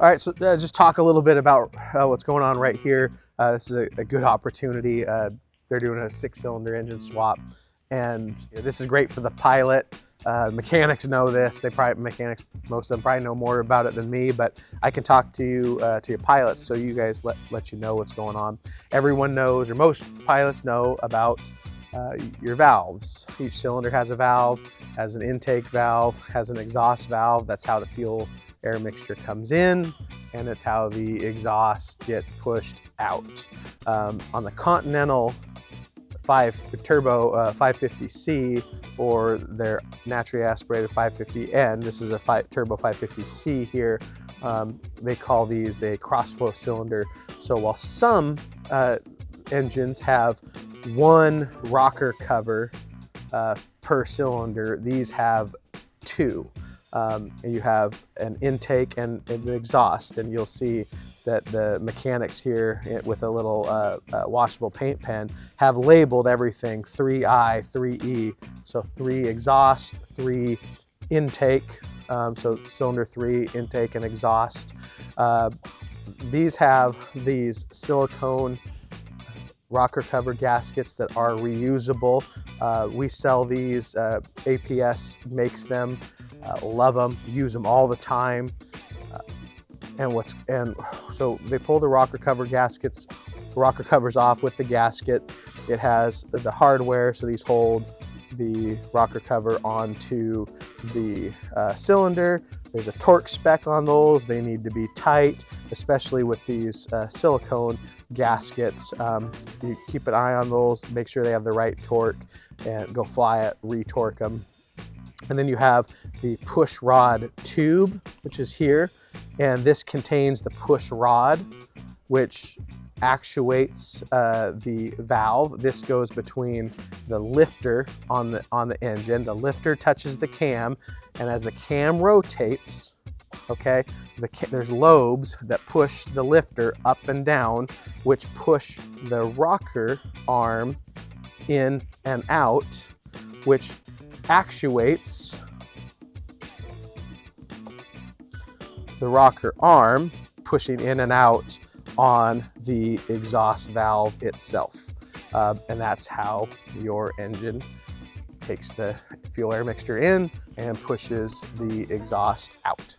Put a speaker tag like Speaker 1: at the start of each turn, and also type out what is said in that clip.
Speaker 1: All right, so just talk a little bit about what's going on right here. This is a good opportunity. They're doing a 6-cylinder engine swap, and this is great for the pilot. Mechanics know this. Mechanics, most of them probably know more about it than me, but I can talk to you, to your pilots, so you guys let you know what's going on. Everyone knows, or most pilots know about your valves. Each cylinder has a valve, has an intake valve, has an exhaust valve. That's how the fuel air mixture comes in, and it's how the exhaust gets pushed out. On the Continental turbo 550C, or their naturally aspirated 550N, this is a turbo 550C here, they call these a cross-flow cylinder. So while some engines have one rocker cover per cylinder, these have two. You have an intake and an exhaust, and you'll see that the mechanics here with a little washable paint pen have labeled everything 3I, 3E. So 3 exhaust, 3 intake, so cylinder 3, intake and exhaust. These have these silicone rocker cover gaskets that are reusable. We sell these, APS makes them, love them, use them all the time. And so they pull the rocker cover gaskets, rocker covers off with the gasket. It has the hardware, so these hold the rocker cover onto the cylinder. There's a torque spec on those. They need to be tight, especially with these silicone gaskets. You keep an eye on those, make sure they have the right torque, and go fly it, re-torque them. And then you have the push rod tube, which is here, and this contains the push rod, which actuates the valve. This goes between the lifter on the engine. The lifter touches the cam, and as the cam rotates, okay, there's lobes that push the lifter up and down, which push the rocker arm in and out, which actuates the rocker arm pushing in and out on the exhaust valve itself. And that's how your engine takes the fuel air mixture in and pushes the exhaust out.